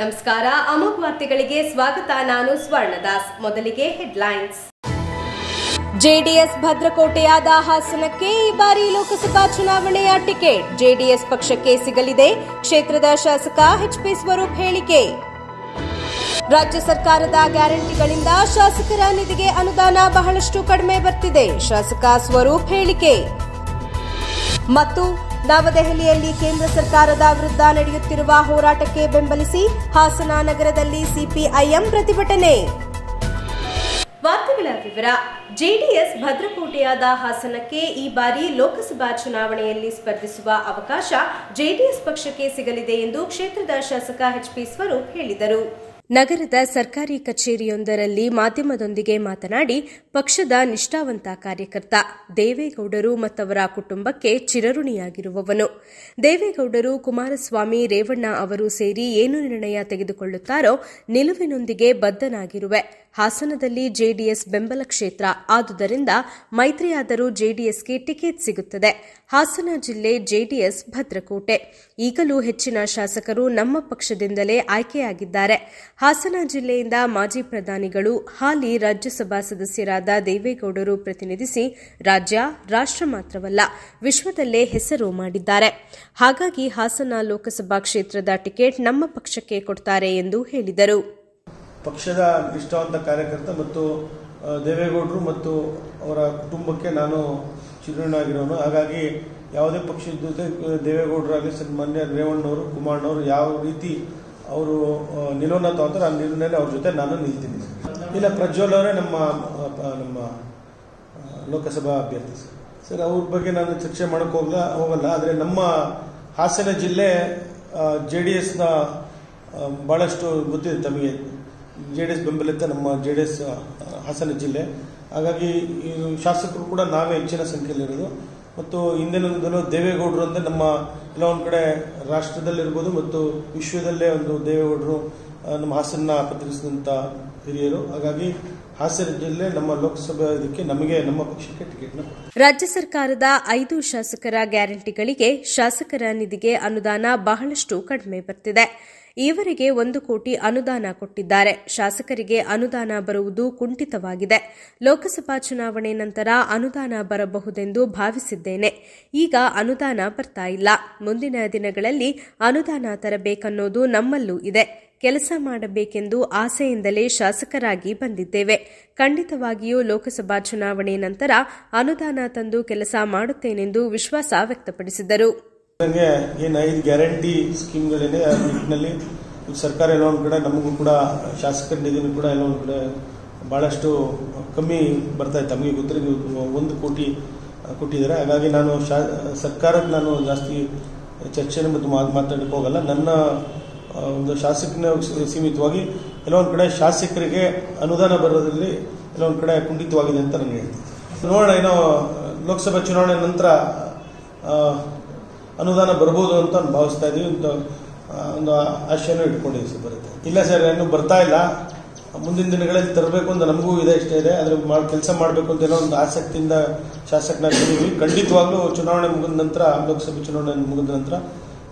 ನಮಸ್ಕಾರ ಅಮೋಘ ವಾರ್ತೆಗಳಿಗೆ ಸ್ವಾಗತ. ನಾನು ಸ್ವರ್ಣದಾಸ್. ಮೊದಲಿಗೆ ಹೆಡ್ಲೈನ್ಸ್. ಜೆಡಿಎಸ್ ಭದ್ರಕೋಟೆಯಾದ ಹಾಸನಕ್ಕೆ ಈ ಬಾರಿ ಲೋಕಸಭಾ ಚುನಾವಣೆಯ ಟಿಕೆಟ್ ಜೆಡಿಎಸ್ ಪಕ್ಷಕ್ಕೆ ಸಿಗಲಿದೆ. ಕ್ಷೇತ್ರದ ಶಾಸಕ ಎಚ್ಪಿ ಸ್ವರೂಪ್ ಹೇಳಿಕೆ. ರಾಜ್ಯ ಸರ್ಕಾರದ ಗ್ಯಾರಂಟಿಗಳಿಂದ ಶಾಸಕರ ನಿಧಿಗೆ ಅನುದಾನ ಬಹಳಷ್ಟು ಕಡಿಮೆ ಬರ್ತಿದೆ. ಶಾಸಕ ಸ್ವರೂಪ್ ಹೇಳಿಕೆ. ಮತ್ತು ನವದೆಹಲಿಯಲ್ಲಿ ಕೇಂದ್ರ ಸರ್ಕಾರದ ವಿರುದ್ಧ ನಡೆಯುತ್ತಿರುವ ಹೋರಾಟಕ್ಕೆ ಬೆಂಬಲಿಸಿ ಹಾಸನ ನಗರದಲ್ಲಿ ಸಿಪಿಐಎಂ ಪ್ರತಿಭಟನೆ. ವಾರ್ತೆಗಳ ವಿವರ. ಜೆಡಿಎಸ್ ಭದ್ರಕೋಟೆಯಾದ ಹಾಸನಕ್ಕೆ ಈ ಬಾರಿ ಲೋಕಸಭಾ ಚುನಾವಣೆಯಲ್ಲಿ ಸ್ಪರ್ಧಿಸುವ ಅವಕಾಶ ಜೆಡಿಎಸ್ ಪಕ್ಷಕ್ಕೆ ಸಿಗಲಿದೆ ಎಂದು ಕ್ಷೇತ್ರದ ಶಾಸಕ ಎಚ್ಪಿ ಸ್ವರೂಪ್ ಹೇಳಿದರು. ನಗರದ ಸರ್ಕಾರಿ ಕಚೇರಿಯೊಂದರಲ್ಲಿ ಮಾಧ್ಯಮದೊಂದಿಗೆ ಮಾತನಾಡಿ, ಪಕ್ಷದ ನಿಷ್ಠಾವಂತ ಕಾರ್ಯಕರ್ತ, ದೇವೇಗೌಡರು ಮತ್ತವರ ಕುಟುಂಬಕ್ಕೆ ಚಿರಋಣಿಯಾಗಿರುವವನು. ದೇವೇಗೌಡರು, ಕುಮಾರಸ್ವಾಮಿ, ರೇವಣ್ಣ ಅವರು ಸೇರಿ ಏನು ನಿರ್ಣಯ ತೆಗೆದುಕೊಳ್ಳುತ್ತಾರೋ ನಿಲುವಿನೊಂದಿಗೆ ಬದ್ಧನಾಗಿರುವೆ. ಹಾಸನದಲ್ಲಿ ಜೆಡಿಎಸ್ ಬೆಂಬಲ ಕ್ಷೇತ್ರ ಆದುದರಿಂದ ಮೈತ್ರಿಯಾದರೂ ಜೆಡಿಎಸ್ಗೆ ಟಿಕೆಟ್ ಸಿಗುತ್ತದೆ. ಹಾಸನ ಜಿಲ್ಲೆ ಜೆಡಿಎಸ್ ಭದ್ರಕೋಟೆ. ಈಗಲೂ ಹೆಚ್ಚಿನ ಶಾಸಕರು ನಮ್ಮ ಪಕ್ಷದಿಂದಲೇ ಆಯ್ಕೆಯಾಗಿದ್ದಾರೆ. ಹಾಸನ ಜಿಲ್ಲೆಯಿಂದ ಮಾಜಿ ಪ್ರಧಾನಿಗಳು, ಹಾಲಿ ರಾಜ್ಯಸಭಾ ಸದಸ್ಯರಾದ ದೇವೇಗೌಡರು ಪ್ರತಿನಿಧಿಸಿ ರಾಜ್ಯ, ರಾಷ್ಟ್ರ ಮಾತ್ರವಲ್ಲ ವಿಶ್ವದಲ್ಲೇ ಹೆಸರು ಮಾಡಿದ್ದಾರೆ. ಹಾಗಾಗಿ ಹಾಸನ ಲೋಕಸಭಾ ಕ್ಷೇತ್ರದ ಟಿಕೆಟ್ ನಮ್ಮ ಪಕ್ಷಕ್ಕೆ ಕೊಡ್ತಾರೆ ಎಂದು ಹೇಳಿದರು. ಪಕ್ಷದ ನಿಷ್ಠಾವಂತ ಕಾರ್ಯಕರ್ತ ಮತ್ತು ದೇವೇಗೌಡರು ಮತ್ತು ಅವರ ಕುಟುಂಬಕ್ಕೆ ನಾನು ಚಿರಋಣಿಯಾಗಿರೋನು. ಹಾಗಾಗಿ ಯಾವುದೇ ಪಕ್ಷದ ಜೊತೆ ದೇವೇಗೌಡರಾಗಲಿ ಸನ್ಮಾನ್ಯ ರೇವಣ್ಣವರು, ಕುಮಾರಣ್ಣವರು ಯಾವ ರೀತಿ ಅವರು ನಿಲುವನ್ನು ತಗೋತಾರೆ ಆ ನಿಲುವಿನಲ್ಲಿ ಅವ್ರ ಜೊತೆ ನಾನು ನಿಲ್ತೀನಿ. ಇಲ್ಲ, ಪ್ರಜ್ವಲ್ ಅವರೇ ನಮ್ಮ ಲೋಕಸಭಾ ಅಭ್ಯರ್ಥಿ ಸರ್. ಅವ್ರ ಬಗ್ಗೆ ನಾನು ಚರ್ಚೆ ಮಾಡೋಕ್ಕೆ ಹೋಗಲ್ಲ. ಆದರೆ ನಮ್ಮ ಹಾಸನ ಜಿಲ್ಲೆ ಜೆಡಿಎಸ್ನ ಭಾಳಷ್ಟು ಗೊತ್ತಿದೆ ತಮಗೆ. ಜೆಡಿಎಸ್ ಬೆಂಬಲಿತ ನಮ್ಮ ಜೆಡಿಎಸ್ ಹಾಸನ ಜಿಲ್ಲೆ. ಹಾಗಾಗಿ ಶಾಸಕರು ಕೂಡ ನಾವೇ ಹೆಚ್ಚಿನ ಸಂಖ್ಯೆಯಲ್ಲಿರೋದು. ಮತ್ತು ಹಿಂದಿನಿಂದಲೂ ದೇವೇಗೌಡರು ಅಂದರೆ ನಮ್ಮ ಎಲ್ಲ ಒಂದು ಕಡೆ ರಾಷ್ಟ್ರದಲ್ಲಿರ್ಬೋದು ಮತ್ತು ವಿಶ್ವದಲ್ಲೇ ಒಂದು ದೇವೇಗೌಡರು ನಮ್ಮ ಹಾಸನ ಪ್ರತಿನಿಧಿಸಿದಂಥ ಹಿರಿಯರು. ಹಾಗಾಗಿ ಹಾಸನ ಜಿಲ್ಲೆ ನಮ್ಮ ಲೋಕಸಭಾ ಇದಕ್ಕೆ ನಮಗೆ ನಮ್ಮ ಪಕ್ಷಕ್ಕೆ ಟಿಕೆಟ್ನ. ರಾಜ್ಯ ಸರ್ಕಾರದ 5 ಶಾಸಕರ ಗ್ಯಾರಂಟಿಗಳಿಗೆ ಶಾಸಕರ ನಿಧಿಗೆ ಅನುದಾನ ಬಹಳಷ್ಟು ಕಡಿಮೆ ಬರ್ತಿದೆ. ಈವರೆಗೆ 1 ಕೋಟಿ ಅನುದಾನ ಕೊಟ್ಟಿದ್ದಾರೆ. ಶಾಸಕರಿಗೆ ಅನುದಾನ ಬರುವುದು ಕುಂಠಿತವಾಗಿದೆ. ಲೋಕಸಭಾ ಚುನಾವಣೆ ನಂತರ ಅನುದಾನ ಬರಬಹುದೆಂದು ಭಾವಿಸಿದ್ದೇನೆ. ಈಗ ಅನುದಾನ ಬರ್ತಾ ಇಲ್ಲ. ಮುಂದಿನ ದಿನಗಳಲ್ಲಿ ಅನುದಾನ ತರಬೇಕನ್ನೋದು ನಮ್ಮಲ್ಲೂ ಇದೆ. ಕೆಲಸ ಮಾಡಬೇಕೆಂದು ಆಸೆಯಿಂದಲೇ ಶಾಸಕರಾಗಿ ಬಂದಿದ್ದೇವೆ. ಖಂಡಿತವಾಗಿಯೂ ಲೋಕಸಭಾ ಚುನಾವಣೆ ನಂತರ ಅನುದಾನ ತಂದು ಕೆಲಸ ಮಾಡುತ್ತೇನೆಂದು ವಿಶ್ವಾಸ ವ್ಯಕ್ತಪಡಿಸಿದರು. ಏನು 5 ಗ್ಯಾರಂಟಿ ಸ್ಕೀಮ್ಗಳೇನೆ ಆ ನಿಟ್ಟಿನಲ್ಲಿ ಸರ್ಕಾರ ಎಲ್ಲ ಒಂದು ಕಡೆ ನಮಗೂ ಕೂಡ ಶಾಸಕರ ನಿಧಿನೂ ಕೂಡ ಎಲ್ಲ ಒಂದು ಕಡೆ ಭಾಳಷ್ಟು ಕಮ್ಮಿ ಬರ್ತಾ ಇದೆ. ತಮಗೆ ಗೊತ್ತಿರೋ 1 ಕೋಟಿ ಕೊಟ್ಟಿದ್ದಾರೆ. ಹಾಗಾಗಿ ನಾನು ಸರ್ಕಾರಕ್ಕೆ ನಾನು ಜಾಸ್ತಿ ಚರ್ಚೆ ಮತ್ತು ಮಾತಾಡಕ್ಕೆ ಹೋಗಲ್ಲ. ನನ್ನ ಒಂದು ಶಾಸಕನ ಸೀಮಿತವಾಗಿ ಎಲ್ಲ ಒಂದು ಕಡೆ ಶಾಸಕರಿಗೆ ಅನುದಾನ ಬರೋದ್ರಲ್ಲಿ ಎಲ್ಲ ಒಂದು ಕಡೆ ಕುಂಠಿತವಾಗಿದೆ ಅಂತ ನಾನು ಹೇಳ್ತೀನಿ. ನೋಡೋಣ, ಏನೋ ಲೋಕಸಭಾ ಚುನಾವಣೆ ನಂತರ ಅನುದಾನ ಬರ್ಬೋದು ಅಂತ ಭಾವಿಸ್ತಾ ಇದ್ದೀವಿ. ಒಂದು ಆಶೆನೂ ಇಟ್ಕೊಂಡಿದ್ದೀವಿ ಸರ್. ಬರುತ್ತೆ ಇಲ್ಲ ಸರ್, ಇನ್ನೂ ಬರ್ತಾ ಇಲ್ಲ. ಮುಂದಿನ ದಿನಗಳಲ್ಲಿ ತರಬೇಕು ಅಂತ ನಮಗೂ ಇಷ್ಟ ಇದೆ. ಆದರೆ ಕೆಲಸ ಮಾಡಬೇಕು ಅಂತ ಏನೋ ಒಂದು ಆಸಕ್ತಿಯಿಂದ ಶಾಸಕನಾಗಿದ್ದೀವಿ. ಖಂಡಿತವಾಗ್ಲೂ ಚುನಾವಣೆ ಮುಗಿದ ನಂತರ, ಲೋಕಸಭೆ ಚುನಾವಣೆ ಮುಗಿದ ನಂತರ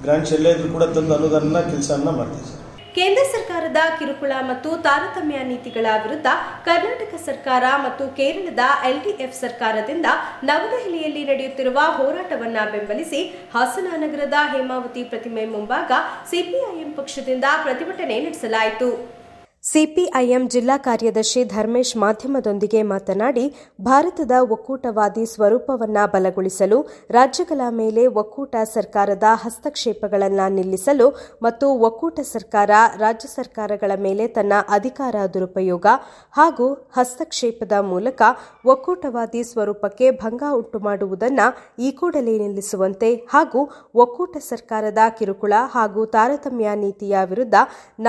ಗ್ರಾಂಟ್ಸ್ ಎಲ್ಲೇ ಇದ್ರೂ ಕೂಡ ತಂದು ಅನುದಾನ ಕೆಲಸವನ್ನ ಮಾಡ್ತೀವಿ ಸರ್. ಕೇಂದ್ರ ಸರ್ಕಾರದ ಕಿರುಕುಳ ಮತ್ತು ತಾರತಮ್ಯ ನೀತಿಗಳ ವಿರುದ್ಧ ಕರ್ನಾಟಕ ಸರ್ಕಾರ ಮತ್ತು ಕೇರಳದ ಎಲ್ಡಿಎಫ್ ಸರ್ಕಾರದಿಂದ ನವದೆಹಲಿಯಲ್ಲಿ ನಡೆಯುತ್ತಿರುವ ಹೋರಾಟವನ್ನು ಬೆಂಬಲಿಸಿ ಹಾಸನ ನಗರದ ಹೇಮಾವತಿ ಪ್ರತಿಮೆ ಮುಂಭಾಗ ಸಿಪಿಐಎಂ ಪಕ್ಷದಿಂದ ಪ್ರತಿಭಟನೆ ನಡೆಸಲಾಯಿತು. ಸಿಪಿಐಎಂ ಜಿಲ್ಲಾ ಕಾರ್ಯದರ್ಶಿ ಧರ್ಮೇಶ್ ಮಾಧ್ಯಮದೊಂದಿಗೆ ಮಾತನಾಡಿ, ಭಾರತದ ಒಕ್ಕೂಟವಾದಿ ಸ್ವರೂಪವನ್ನು ಬಲಗೊಳಿಸಲು, ರಾಜ್ಯಗಳ ಮೇಲೆ ಒಕ್ಕೂಟ ಸರ್ಕಾರದ ಹಸ್ತಕ್ಷೇಪಗಳನ್ನು ನಿಲ್ಲಿಸಲು ಮತ್ತು ಒಕ್ಕೂಟ ಸರ್ಕಾರ ರಾಜ್ಯ ಸರ್ಕಾರಗಳ ಮೇಲೆ ತನ್ನ ಅಧಿಕಾರ ದುರುಪಯೋಗ ಹಾಗೂ ಹಸ್ತಕ್ಷೇಪದ ಮೂಲಕ ಒಕ್ಕೂಟವಾದಿ ಸ್ವರೂಪಕ್ಕೆ ಭಂಗ ಉಂಟುಮಾಡುವುದನ್ನು ಈ ಕೂಡಲೇ ನಿಲ್ಲಿಸುವಂತೆ ಹಾಗೂ ಒಕ್ಕೂಟ ಸರ್ಕಾರದ ಕಿರುಕುಳ ಹಾಗೂ ತಾರತಮ್ಯ ನೀತಿಯ ವಿರುದ್ಧ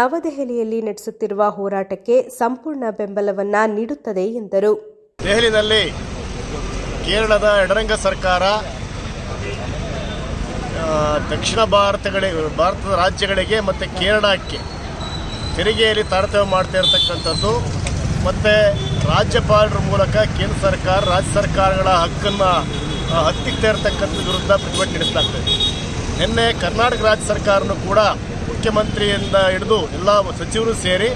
ನವದೆಹಲಿಯಲ್ಲಿ ನಡೆಸುತ್ತಿರುವ ಹೋರಾಟಕ್ಕೆ ಸಂಪೂರ್ಣ ಬೆಂಬಲವನ್ನ ನೀಡುತ್ತದೆ ಎಂದರು. ದೆಹಲಿಯಲ್ಲಿ ಕೇರಳದ ಎಡರಂಗ ಸರ್ಕಾರ ದಕ್ಷಿಣ ಭಾರತದ ರಾಜ್ಯಗಳಿಗೆ ಮತ್ತು ಕೇರಳಕ್ಕೆ ತೆರಿಗೆಯಲ್ಲಿ ತಾರತಮ್ಯ ಮಾಡ್ತಾ ಇರತಕ್ಕಂಥದ್ದು ಮತ್ತು ರಾಜ್ಯಪಾಲರ ಮೂಲಕ ಕೇಂದ್ರ ಸರ್ಕಾರ ರಾಜ್ಯ ಸರ್ಕಾರಗಳ ಹಕ್ಕನ್ನು ಹತ್ತಿಕ್ತಾ ಇರತಕ್ಕಂಥ ವಿರುದ್ಧ ಪ್ರತಿಭಟನೆ ನಡೆಸಲಾಗ್ತದೆ. ನಿನ್ನೆ ಕರ್ನಾಟಕ ರಾಜ್ಯ ಸರ್ಕಾರನೂ ಕೂಡ ಮುಖ್ಯಮಂತ್ರಿಯಿಂದ ಹಿಡಿದು ಎಲ್ಲ ಸಚಿವರು ಸೇರಿ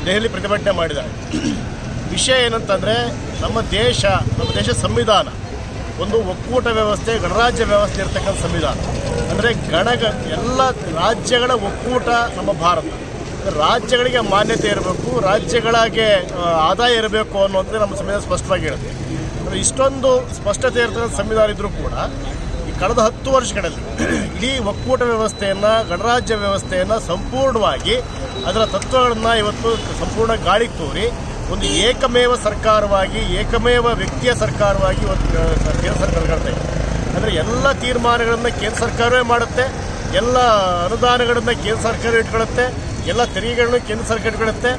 ದೆಹಲಿ ಪ್ರತಿಭಟನೆ ಮಾಡಿದ್ದಾರೆ. ವಿಷಯ ಏನಂತಂದರೆ ನಮ್ಮ ದೇಶ ಸಂವಿಧಾನ ಒಂದು ಒಕ್ಕೂಟ ವ್ಯವಸ್ಥೆ, ಗಣರಾಜ್ಯ ವ್ಯವಸ್ಥೆ ಇರತಕ್ಕಂಥ ಸಂವಿಧಾನ. ಅಂದರೆ ಎಲ್ಲ ರಾಜ್ಯಗಳ ಒಕ್ಕೂಟ ನಮ್ಮ ಭಾರತ. ರಾಜ್ಯಗಳಿಗೆ ಮಾನ್ಯತೆ ಇರಬೇಕು, ರಾಜ್ಯಗಳಿಗೆ ಆದಾಯ ಇರಬೇಕು ಅನ್ನೋದು ನಮ್ಮ ಸಂವಿಧಾನ ಸ್ಪಷ್ಟವಾಗಿ ಹೇಳುತ್ತೆ. ಅಂದರೆ ಇಷ್ಟೊಂದು ಸ್ಪಷ್ಟತೆ ಇರತಕ್ಕಂಥ ಸಂವಿಧಾನ ಇದ್ದರೂ ಕೂಡ ಈ ಕಳೆದ 10 ವರ್ಷಗಳಲ್ಲಿ ಇಡೀ ಒಕ್ಕೂಟ ವ್ಯವಸ್ಥೆಯನ್ನು, ಗಣರಾಜ್ಯ ವ್ಯವಸ್ಥೆಯನ್ನು ಸಂಪೂರ್ಣವಾಗಿ ಅದರ ತತ್ವಗಳನ್ನು ಇವತ್ತು ಸಂಪೂರ್ಣ ಗಾಳಿಗೆ ತೋರಿ ಒಂದು ಏಕಮೇವ ಸರ್ಕಾರವಾಗಿ, ಏಕಮೇವ ವ್ಯಕ್ತಿಯ ಸರ್ಕಾರವಾಗಿ ಇವತ್ತು ಕೇಂದ್ರ ಸರ್ಕಾರ ಮಾಡ್ತಾ ಇದೆ. ಅಂದರೆ ಎಲ್ಲ ತೀರ್ಮಾನಗಳನ್ನು ಕೇಂದ್ರ ಸರ್ಕಾರವೇ ಮಾಡುತ್ತೆ, ಎಲ್ಲ ಅನುದಾನಗಳನ್ನು ಕೇಂದ್ರ ಸರ್ಕಾರ ಇಟ್ಕೊಳ್ಳುತ್ತೆ, ಎಲ್ಲ ತೆರಿಗೆಗಳನ್ನು ಕೇಂದ್ರ ಸರ್ಕಾರ ಇಟ್ಕೊಳ್ಳುತ್ತೆ.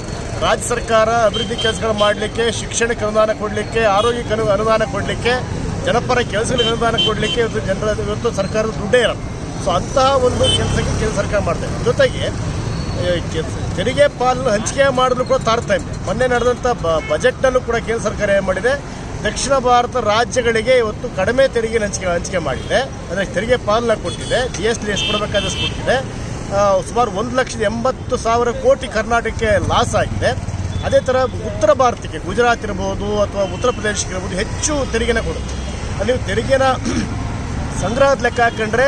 ರಾಜ್ಯ ಸರ್ಕಾರ ಅಭಿವೃದ್ಧಿ ಕೆಲಸಗಳು ಮಾಡಲಿಕ್ಕೆ, ಶಿಕ್ಷಣಕ್ಕೆ ಅನುದಾನ ಕೊಡಲಿಕ್ಕೆ, ಆರೋಗ್ಯಕ್ಕೆ ಅನುದಾನ ಕೊಡಲಿಕ್ಕೆ, ಜನಪರ ಕೆಲಸಗಳಿಗೆ ಅನುದಾನ ಕೊಡಲಿಕ್ಕೆ ಇವತ್ತು ಸರ್ಕಾರದ ದುಡ್ಡೇ ಇರಲ್ಲ. ಸೊ ಅಂತಹ ಒಂದು ಕೆಲಸಕ್ಕೆ ಕೇಂದ್ರ ಸರ್ಕಾರ ಮಾಡ್ತಾ ಇದೆ. ಜೊತೆಗೆ ತೆರಿಗೆ ಪಾಲನ್ನು ಹಂಚಿಕೆ ಮಾಡಿದ್ರು ಕೂಡ ತಾರತಮ್ಯ. ಮೊನ್ನೆ ನಡೆದಂಥ ಬಜೆಟ್ನಲ್ಲೂ ಕೂಡ ಕೇಂದ್ರ ಸರ್ಕಾರ ಏನು ಮಾಡಿದೆ, ದಕ್ಷಿಣ ಭಾರತ ರಾಜ್ಯಗಳಿಗೆ ಇವತ್ತು ಕಡಿಮೆ ತೆರಿಗೆ ಹಂಚಿಕೆ ಮಾಡಿದೆ. ಅಂದರೆ ತೆರಿಗೆ ಪಾಲನ್ನ ಕೊಟ್ಟಿದೆ, GST ಎಷ್ಟು ಕೊಡಬೇಕಾದಷ್ಟು ಕೊಟ್ಟಿದೆ. ಸುಮಾರು 1,80,000 ಕೋಟಿ ಕರ್ನಾಟಕಕ್ಕೆ ಲಾಸ್ ಆಗಿದೆ. ಅದೇ ಥರ ಉತ್ತರ ಭಾರತಕ್ಕೆ, ಗುಜರಾತ್ ಇರ್ಬೋದು ಅಥವಾ ಉತ್ತರ ಪ್ರದೇಶಕ್ಕೆ ಇರ್ಬೋದು, ಹೆಚ್ಚು ತೆರಿಗೆನ ಕೊಡುತ್ತೆ. ನೀವು ತೆರಿಗೆನ ಸಂಗ್ರಹದ ಲೆಕ್ಕ ಹಾಕೊಂಡ್ರೆ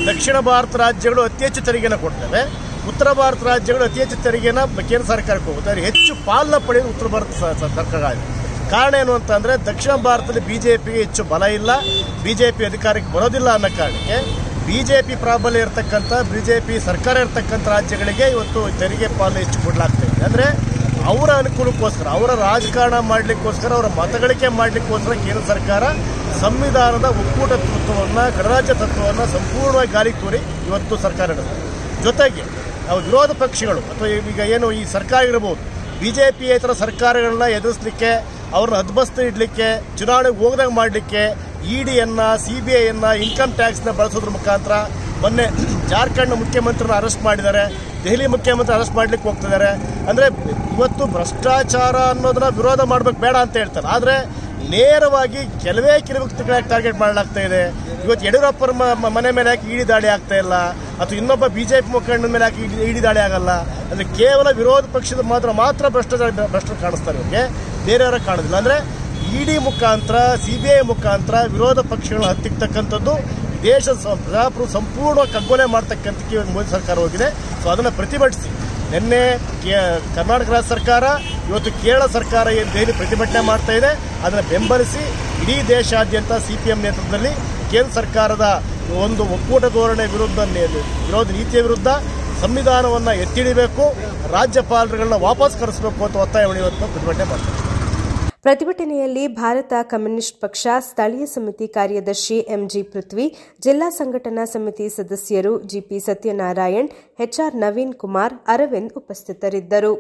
ದಕ್ಷಿಣ ಭಾರತ ರಾಜ್ಯಗಳು ಅತಿ ಹೆಚ್ಚು ತೆರಿಗೆನ ಕೊಡ್ತವೆ, ಉತ್ತರ ಭಾರತ ರಾಜ್ಯಗಳು ಅತಿ ಹೆಚ್ಚು ತೆರಿಗೆನ ಕೇಂದ್ರ ಸರ್ಕಾರಕ್ಕೆ ಹೋಗುತ್ತೆ. ಆದರೆ ಹೆಚ್ಚು ಪಾಲನ ಪಡೆಯೋದು ಉತ್ತರ ಭಾರತ ಸರ್ಕಾರ ಆಗಿದೆ. ಕಾರಣ ಏನು ಅಂತಂದರೆ ದಕ್ಷಿಣ ಭಾರತದಲ್ಲಿ BJPಗೆ ಹೆಚ್ಚು ಬಲ ಇಲ್ಲ, BJP ಅಧಿಕಾರಕ್ಕೆ ಬರೋದಿಲ್ಲ ಅನ್ನೋ ಕಾರಣಕ್ಕೆ BJP ಪ್ರಾಬಲ್ಯ ಇರತಕ್ಕಂಥ, BJP ಸರ್ಕಾರ ಇರತಕ್ಕಂಥ ರಾಜ್ಯಗಳಿಗೆ ಇವತ್ತು ತೆರಿಗೆ ಪಾಲನೆ ಹೆಚ್ಚು ಕೊಡಲಾಗ್ತಾ ಇದೆ. ಅಂದರೆ ಅವರ ಅನುಕೂಲಕ್ಕೋಸ್ಕರ, ಅವರ ರಾಜಕಾರಣ ಮಾಡಲಿಕ್ಕೋಸ್ಕರ, ಅವರ ಮತಗಳಿಕೆ ಮಾಡಲಿಕ್ಕೋಸ್ಕರ ಕೇಂದ್ರ ಸರ್ಕಾರ ಸಂವಿಧಾನದ ಒಕ್ಕೂಟ ತತ್ವವನ್ನು, ಗಣರಾಜ್ಯ ತತ್ವವನ್ನು ಸಂಪೂರ್ಣವಾಗಿ ಗಾಳಿಗೆ ತೋರಿ ಇವತ್ತು ಸರ್ಕಾರ ನಡೆಸುತ್ತೆ. ಜೊತೆಗೆ ವಿರೋಧ ಪಕ್ಷಗಳು ಅಥವಾ ಈಗ ಏನು ಈ ಸರ್ಕಾರ ಇರ್ಬೋದು, BJPಯೇತರ ಸರ್ಕಾರಗಳನ್ನ ಎದುರಿಸಲಿಕ್ಕೆ, ಅವ್ರನ್ನ ಹದ್ಬಸ್ತು ಇಡಲಿಕ್ಕೆ, ಚುನಾವಣೆಗೆ ಹೋಗದಂಗೆ ಮಾಡಲಿಕ್ಕೆ EDಯನ್ನು, CBIಯನ್ನು, ಇನ್ಕಮ್ ಟ್ಯಾಕ್ಸ್ನ ಬಳಸೋದ್ರ ಮುಖಾಂತರ ಮೊನ್ನೆ ಜಾರ್ಖಂಡ್ ಮುಖ್ಯಮಂತ್ರಿನ ಅರೆಸ್ಟ್ ಮಾಡಿದ್ದಾರೆ, ದೆಹಲಿ ಮುಖ್ಯಮಂತ್ರಿ ಅರೆಸ್ಟ್ ಮಾಡಲಿಕ್ಕೆ ಹೋಗ್ತಿದ್ದಾರೆ. ಅಂದರೆ ಇವತ್ತು ಭ್ರಷ್ಟಾಚಾರ ಅನ್ನೋದನ್ನ ವಿರೋಧ ಮಾಡಬೇಕು, ಬೇಡ ಅಂತ ಹೇಳ್ತಾರೆ. ಆದರೆ ನೇರವಾಗಿ ಕೆಲವೇ ವ್ಯಕ್ತಿಗಳಾಗಿ ಟಾರ್ಗೆಟ್ ಮಾಡಲಾಗ್ತಾ ಇದೆ. ಇವತ್ತು ಯಡಿಯೂರಪ್ಪರ ಮನೆ ಮೇಲೆ ಯಾಕೆ ED ದಾಳಿ ಆಗ್ತಾ ಇಲ್ಲ, ಅಥವಾ ಇನ್ನೊಬ್ಬ BJP ಮುಖಂಡನ ಮೇಲೆ ಯಾಕೆ ED ದಾಳಿ ಆಗಲ್ಲ? ಅಂದರೆ ಕೇವಲ ವಿರೋಧ ಪಕ್ಷದ ಮಾತ್ರ ಭ್ರಷ್ಟರು ಕಾಣಿಸ್ತಾರೆ, ಇವರಿಗೆ ಬೇರೆಯವರ ಕಾಣೋದಿಲ್ಲ. ಅಂದರೆ ED ಮುಖಾಂತರ, CBI ಮುಖಾಂತರ ವಿರೋಧ ಪಕ್ಷಗಳನ್ನ ಹತ್ತಿಕ್ಕತಕ್ಕಂಥದ್ದು ದೇಶದ ಪ್ರಜಾಪ್ರಭು ಸಂಪೂರ್ಣ ಕಗ್ಗೊಲೆ ಮಾಡ್ತಕ್ಕಂಥಕ್ಕೆ ಮೋದಿ ಸರ್ಕಾರ ಹೋಗಿದೆ. ಸೊ ಅದನ್ನು ಪ್ರತಿಭಟಿಸಿ ನಿನ್ನೆ ಕರ್ನಾಟಕ ರಾಜ್ಯ ಸರ್ಕಾರ, ಇವತ್ತು ಕೇರಳ ಸರ್ಕಾರ ಏನು ದೆಹಲಿ ಪ್ರತಿಭಟನೆ ಮಾಡ್ತಾ ಇದೆ, ಅದನ್ನು ಬೆಂಬಲಿಸಿ ಇಡೀ ದೇಶಾದ್ಯಂತ CPM ನೇತೃತ್ವದಲ್ಲಿ ಕೇಂದ್ರ ಸರ್ಕಾರದ ಒಂದು ಒಕ್ಕೂಟ ಧೋರಣೆ ವಿರುದ್ಧ, ವಿರೋಧ ನೀತಿಯ ವಿರುದ್ಧ ಸಂವಿಧಾನವನ್ನು ಎತ್ತಿಡಿಬೇಕು, ರಾಜ್ಯಪಾಲರುಗಳನ್ನ ವಾಪಸ್ ಕರೆಸಬೇಕು ಅಂತ ಒತ್ತಾಯವನ್ನು ಇವತ್ತು ಪ್ರತಿಭಟನೆ ಮಾಡ್ತಾರೆ. ಪ್ರತಿಭಟನೆಯಲ್ಲಿ ಭಾರತ ಕಮ್ಯುನಿಸ್ಟ್ ಪಕ್ಷ ಸ್ಥಳೀಯ ಸಮಿತಿ ಕಾರ್ಯದರ್ಶಿ MG ಪೃಥ್ವಿ, ಜಿಲ್ಲಾ ಸಂಘಟನಾ ಸಮಿತಿ ಸದಸ್ಯರು GP ಸತ್ಯನಾರಾಯಣ್, HR ನವೀನ್ ಕುಮಾರ್, ಅರವಿಂದ್ ಉಪಸ್ಥಿತರಿದ್ದರು.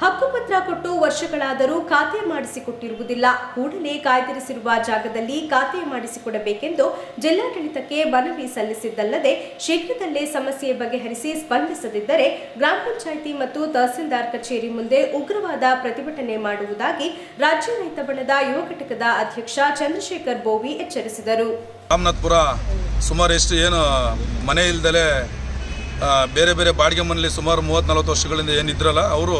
ಹಕ್ಕುಪತ್ರ ಕೊಟ್ಟು ವರ್ಷಗಳಾದರೂ ಖಾತೆ ಮಾಡಿಸಿಕೊಟ್ಟಿರುವುದಿಲ್ಲ. ಕೂಡಲೇ ಕಾಯ್ದಿರಿಸಿರುವ ಜಾಗದಲ್ಲಿ ಖಾತೆ ಮಾಡಿಸಿಕೊಡಬೇಕೆಂದು ಜಿಲ್ಲಾಡಳಿತಕ್ಕೆ ಮನವಿ ಸಲ್ಲಿಸಿದ್ದಲ್ಲದೆ ಶೀಘ್ರದಲ್ಲೇ ಸಮಸ್ಯೆ ಬಗೆಹರಿಸಿ ಸ್ಪಂದಿಸದಿದ್ದರೆ ಗ್ರಾಮ ಪಂಚಾಯಿತಿ ಮತ್ತು ತಹಸೀಲ್ದಾರ್ ಕಚೇರಿ ಮುಂದೆ ಉಗ್ರವಾದ ಪ್ರತಿಭಟನೆ ಮಾಡುವುದಾಗಿ ರಾಜ್ಯ ರೈತ ಬಣದ ಯುವ ಘಟಕದ ಅಧ್ಯಕ್ಷ ಚಂದ್ರಶೇಖರ್ ಬೋವಿ ಎಚ್ಚರಿಸಿದರು. ರಾಮನಾಥಪುರ ಸುಮಾರು ಏನು ಮನೆ ಇಲ್ದಲೆ ಬೇರೆ ಬೇರೆ ಬಾಡಿಗೆ ಮನೆಯಲ್ಲಿ ಸುಮಾರು 30-40 ವರ್ಷಗಳಿಂದ ಏನಿದ್ರಲ್ಲ, ಅವರು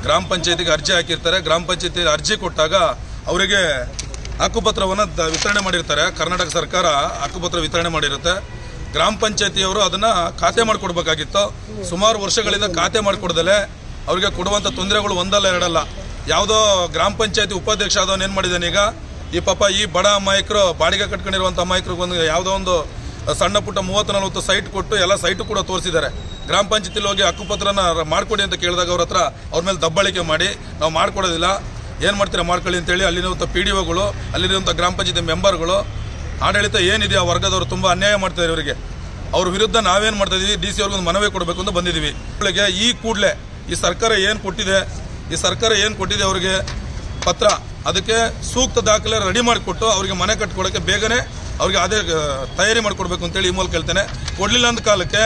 ಗ್ರಾಮ ಪಂಚಾಯತಿಗೆ ಅರ್ಜಿ ಹಾಕಿರ್ತಾರೆ. ಗ್ರಾಮ ಪಂಚಾಯತಿ ಅರ್ಜಿ ಕೊಟ್ಟಾಗ ಅವರಿಗೆ ಹಕ್ಕುಪತ್ರವನ್ನು ವಿತರಣೆ ಮಾಡಿರ್ತಾರೆ. ಕರ್ನಾಟಕ ಸರ್ಕಾರ ಹಕ್ಕುಪತ್ರ ವಿತರಣೆ ಮಾಡಿರುತ್ತೆ. ಗ್ರಾಮ ಪಂಚಾಯತಿಯವರು ಅದನ್ನು ಖಾತೆ ಮಾಡಿಕೊಡ್ಬೇಕಾಗಿತ್ತು. ಸುಮಾರು ವರ್ಷಗಳಿಂದ ಖಾತೆ ಮಾಡಿಕೊಡ್ದಲೆ ಅವರಿಗೆ ಕೊಡುವಂಥ ತೊಂದರೆಗಳು ಒಂದಲ್ಲ ಎರಡಲ್ಲ. ಯಾವುದೋ ಗ್ರಾಮ ಪಂಚಾಯತಿ ಉಪಾಧ್ಯಕ್ಷ ಆದವನು ಏನು ಮಾಡಿದ್ದಾನೆ, ಈಗ ಈ ಬಡ ಅಮಾಯಕರು, ಬಾಡಿಗೆ ಕಟ್ಕೊಂಡಿರುವಂಥ ಅಮಾಯಕರಿಗೊಂದು ಯಾವುದೋ ಒಂದು ಸಣ್ಣ ಪುಟ್ಟ 30-40 ಸೈಟ್ ಕೊಟ್ಟು ಎಲ್ಲ ಸೈಟು ಕೂಡ ತೋರಿಸಿದ್ದಾರೆ. ಗ್ರಾಮ ಪಂಚಾಯತಿಲಿ ಹೋಗಿ ಹಕ್ಕುಪತ್ರನ ಮಾಡಿಕೊಡಿ ಅಂತ ಕೇಳಿದಾಗ ಅವ್ರ ಮೇಲೆ ದಬ್ಬಾಳಿಕೆ ಮಾಡಿ ನಾವು ಮಾಡ್ಕೊಡೋದಿಲ್ಲ, ಏನು ಮಾಡ್ತೀರಾ ಮಾಡ್ಕೊಳ್ಳಿ ಅಂತೇಳಿ ಅಲ್ಲಿರುವಂಥ PDOಗಳು, ಅಲ್ಲಿರುವಂಥ ಗ್ರಾಮ ಪಂಚಾಯತಿ ಮೆಂಬರ್ಗಳು, ಆಡಳಿತ ಏನಿದೆ ಆ ವರ್ಗದವರು ತುಂಬ ಅನ್ಯಾಯ ಮಾಡ್ತಾರೆ ಇವರಿಗೆ. ಅವ್ರ ವಿರುದ್ಧ ನಾವೇನು ಮಾಡ್ತಾ ಇದೀವಿ, DC ಅವ್ರಿಗೊಂದು ಮನವಿ ಕೊಡಬೇಕು ಅಂತ ಬಂದಿದ್ದೀವಿ. ಈ ಕೂಡಲೇ ಈ ಸರ್ಕಾರ ಏನು ಕೊಟ್ಟಿದೆ ಅವರಿಗೆ ಪತ್ರ, ಅದಕ್ಕೆ ಸೂಕ್ತ ದಾಖಲೆ ರೆಡಿ ಮಾಡಿಕೊಟ್ಟು ಅವರಿಗೆ ಮನೆ ಕಟ್ಕೊಡೋಕ್ಕೆ ಬೇಗನೆ ಅವ್ರಿಗೆ ಅದೇ ತಯಾರಿ ಮಾಡಿಕೊಡ್ಬೇಕು ಅಂತೇಳಿ ಈ ಮೂಲಕ ಹೇಳ್ತೇನೆ. ಕೊಡಲಿಲ್ಲ ಅಂದ ಕಾಲಕ್ಕೆ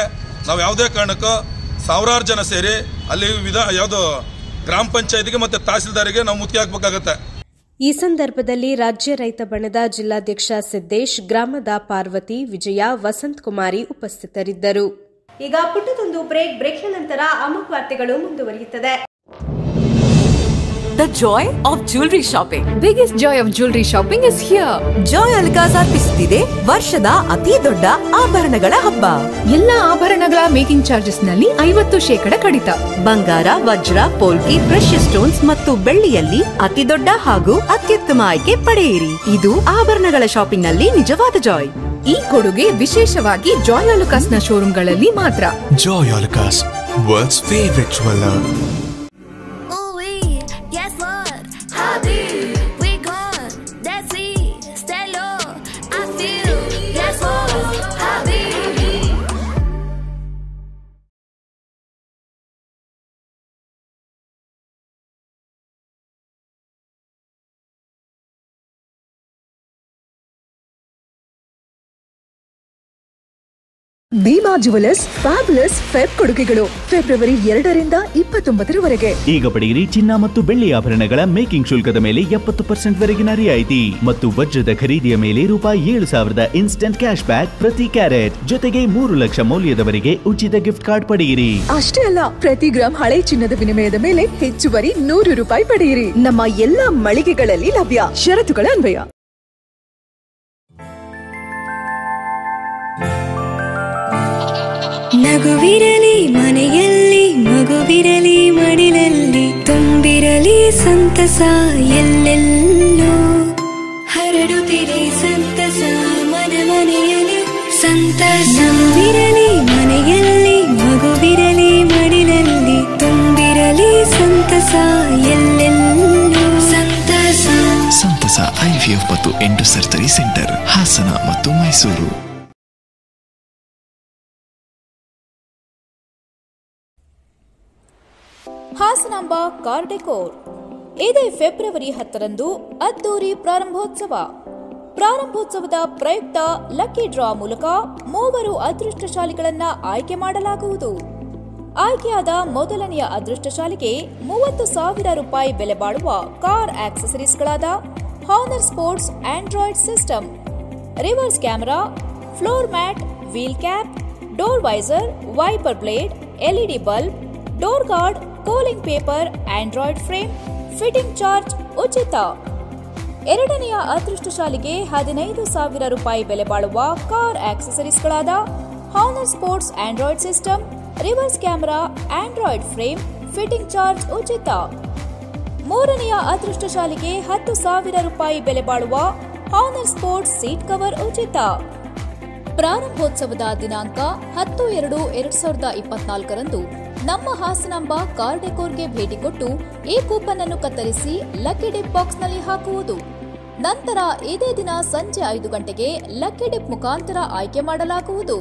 ನಾವು ಯಾವುದೇ ಕಾರಣಕ್ಕೂ ಸಾವಿರಾರು ಜನ ಸೇರಿ ಅಲ್ಲಿ ಯಾವುದೋ ಗ್ರಾಮ ಪಂಚಾಯತಿಗೆ ಮತ್ತು ತಹಸೀಲ್ದಾರಿಗೆ ನಾವು ಮುತ್ತಿಗೆ ಹಾಕಬೇಕಾಗತ್ತೆ. ಈ ಸಂದರ್ಭದಲ್ಲಿ ರಾಜ್ಯ ರೈತ ಬಣದ ಜಿಲ್ಲಾಧ್ಯಕ್ಷ ಸಿದ್ದೇಶ್, ಗ್ರಾಮದ ಪಾರ್ವತಿ, ವಿಜಯ, ವಸಂತ್ ಕುಮಾರಿ ಉಪಸ್ಥಿತರಿದ್ದರು. ಈಗ ಪುಟ್ಟದೊಂದು ಬ್ರೇಕ್ ನಂತರ ಅಮುಕ್ ವಾರ್ತೆಗಳು ಮುಂದುವರಿಯುತ್ತದೆ. The joy of jewelry shopping. Biggest joy of jewelry shopping is here. Joy Alucas ಅರ್ಪಿಸುತ್ತಿದೆ ವರ್ಷದ ಅತಿ ದೊಡ್ಡ ಆಭರಣಗಳ ಹಬ್ಬ. ಎಲ್ಲ ಆಭರಣಗಳ ಮೇಕಿಂಗ್ ಚಾರ್ಜಸ್ ನಲ್ಲಿ 50% ಕಡಿತ. ಬಂಗಾರ, ವಜ್ರ, ಪೋಲ್ಕಿ, ಪ್ರೆಷಿಯಸ್ ಸ್ಟೋನ್ಸ್ ಮತ್ತು ಬೆಳ್ಳಿಯಲ್ಲಿ ಅತಿ ದೊಡ್ಡ ಹಾಗೂ ಅತ್ಯುತ್ತಮ ಆಯ್ಕೆ ಪಡೆಯಿರಿ. ಇದು ಆಭರಣಗಳ ಶಾಪಿಂಗ್ ನಲ್ಲಿ ನಿಜವಾದ ಜಾಯ್. ಈ ಕೊಡುಗೆ ವಿಶೇಷವಾಗಿ ಜಾಯ್ ಅಲುಕಾಸ್ ನ ಶೋರೂಮ್ಗಳಲ್ಲಿ ಮಾತ್ರ. Joy Alucas, world's favorite jeweler. Bhima jewellers fabulous Feb ಕೊಡುಗೆಗಳು ಫೆಬ್ರವರಿ 2ರಿಂದ 29ರವರೆಗೆ. ಈಗ ಪಡೆಯಿರಿ ಚಿನ್ನ ಮತ್ತು ಬೆಳ್ಳಿ ಆಭರಣಗಳ ಮೇಕಿಂಗ್ ಶುಲ್ಕದ ಮೇಲೆ 70% ವರೆಗಿನ ರಿಯಾಯಿತಿ ಮತ್ತು ವಜ್ರದ ಖರೀದಿಯ ಮೇಲೆ ₹7,000 ಇನ್ಸ್ಟೆಂಟ್ ಕ್ಯಾಶ್ ಬ್ಯಾಕ್ ಪ್ರತಿ ಕ್ಯಾರೆಟ್. ಜೊತೆಗೆ 3 ಲಕ್ಷ ಮೌಲ್ಯದವರೆಗೆ ಉಚಿತ ಗಿಫ್ಟ್ ಕಾರ್ಡ್ ಪಡೆಯಿರಿ. ಅಷ್ಟೇ ಅಲ್ಲ, ಪ್ರತಿ ಗ್ರಾಂ ಹಳೆ ಚಿನ್ನದ ವಿನಿಮಯದ ಮೇಲೆ ಹೆಚ್ಚುವರಿ ₹100 ಪಡೆಯಿರಿ. ನಮ್ಮ ಎಲ್ಲಾ ಮಳಿಗೆಗಳಲ್ಲಿ ಲಭ್ಯ. ಷರತ್ತುಗಳ ಅನ್ವಯ. ನಗುವಿರಲಿ ಮನೆಯಲ್ಲಿ, ಮಗುವಿರಲಿ ಮಡಿಲಲ್ಲಿ, ತುಂಬಿರಲಿ ಸಂತಸ ಎಲ್ಲೆಲ್ಲೋ. ಹರಡುತ್ತಿರಿ ಸಂತಸ ಮನ ಮನೆಯಲ್ಲಿ ಸಂತಸ. ನಗುವಿರಲಿ ಮನೆಯಲ್ಲಿ, ಮಗುವಿರಲಿ ಮಡಿಲಲ್ಲಿ, ತುಂಬಿರಲಿ ಸಂತಸ ಎಲ್ಲೆಲ್ಲೋ. ಸಂತಸ. ಸಂತಸ IVF ಮತ್ತು ಎಂಡೋ ಸರ್ಜರಿ ಸೆಂಟರ್, ಹಾಸನ ಮತ್ತು ಮೈಸೂರು. ಹಾಸನಾಂಬ ಕಾರ್ ಡೆಕೋರ್ ಇದೇ ಫೆಬ್ರವರಿ 10ರಂದು ಅದ್ದೂರಿ ಪ್ರಾರಂಭೋತ್ಸವದ ಪ್ರಯುಕ್ತ ಲಕ್ಕಿ ಡ್ರಾ ಮೂಲಕ 3 ಅದೃಷ್ಟಶಾಲಿಗಳನ್ನ ಆಯ್ಕೆ ಮಾಡಲಾಗುವುದು. ಆಯ್ಕೆಯಾದ ಮೊದಲನೆಯ ಅದೃಷ್ಟಶಾಲಿಗೆ ₹30,000 ಬೆಲೆ ಬಾಳುವ ಕಾರ್ ಆಕ್ಸೆಸರೀಸ್ಗಳಾದ Honor sports Android system, reverse camera, floor mat, wheel cap, door visor, wiper blade, LED bulb, door guard, cooling paper, Android frame, fitting charge ಉಚಿತ. ಎರಡನೆಯ ಅದೃಷ್ಟಶಾಲಿಗೆ ₹15,000 ಬೆಲೆ ಬಾಳುವ ಕಾರ್ ಆಕ್ಸೆಸರೀಸ್ಗಳಾದ Honor sports Android system, reverse camera, Android frame, fitting charge ಉಚಿತ. ಮೂರನೆಯ ಅದೃಷ್ಟಶಾಲಿಗೆ ₹10,000 ಬೆಲೆ ಬಾಳುವ ಹಾನರ್ ಸ್ಪೋರ್ಟ್ಸ್ ಸೀಟ್ ಕವರ್ ಉಚಿತ. ಪ್ರಾರಂಭೋತ್ಸವದ ದಿನಾಂಕ 10/2/2024ರಂದು ನಮ್ಮ ಹಾಸನಾಂಬ ಕಾರ್ ಡೆಕೋರ್ಗೆ ಭೇಟಿ ಕೊಟ್ಟು ಈ ಕೂಪನ್ ಅನ್ನು ಕತ್ತರಿಸಿ ಲಕ್ಕಿ ಡಿಪ್ ಬಾಕ್ಸ್ನಲ್ಲಿ ಹಾಕುವುದು. ನಂತರ ಇದೇ ದಿನ ಸಂಜೆ 5 ಗಂಟೆಗೆ ಲಕ್ಕಿ ಡಿಪ್ ಮುಖಾಂತರ ಆಯ್ಕೆ ಮಾಡಲಾಗುವುದು.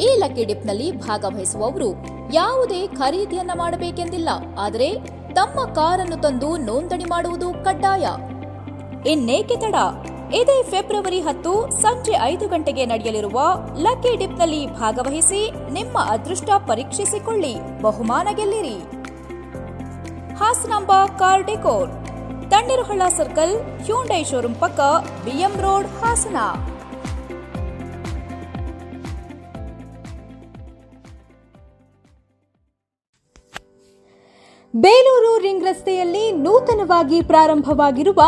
ಈ ಲಕ್ಕಿ ಡಿಪ್ನಲ್ಲಿ ಭಾಗವಹಿಸುವವರು ಯಾವುದೇ ಖರೀದಿಯನ್ನ ಮಾಡಬೇಕೆಂದಿಲ್ಲ, ಆದರೆ ತಮ್ಮ ಕಾರನ್ನು ತಂದು ನೋಂದಣಿ ಮಾಡುವುದು ಕಡ್ಡಾಯ. ಇನ್ನೇಕೆ ತಡ? ಇದೇ ಫೆಬ್ರವರಿ 10 ಸಂಜೆ 5 ಗಂಟೆಗೆ ನಡೆಯಲಿರುವ ಲಕ್ಕಿ ಡಿಪ್ನಲ್ಲಿ ಭಾಗವಹಿಸಿ ನಿಮ್ಮ ಅದೃಷ್ಟ ಪರೀಕ್ಷಿಸಿಕೊಳ್ಳಿ, ಬಹುಮಾನ ಗೆಲ್ಲಿರಿ. Hasanamba car decor, Tanneeruhalla circle, Hyundai showroom ಪಕ್ಕ, BM road, Hassan. Belur ring ರಸ್ತೆಯಲ್ಲಿ ನೂತನವಾಗಿ ಪ್ರಾರಂಭವಾಗಿರುವ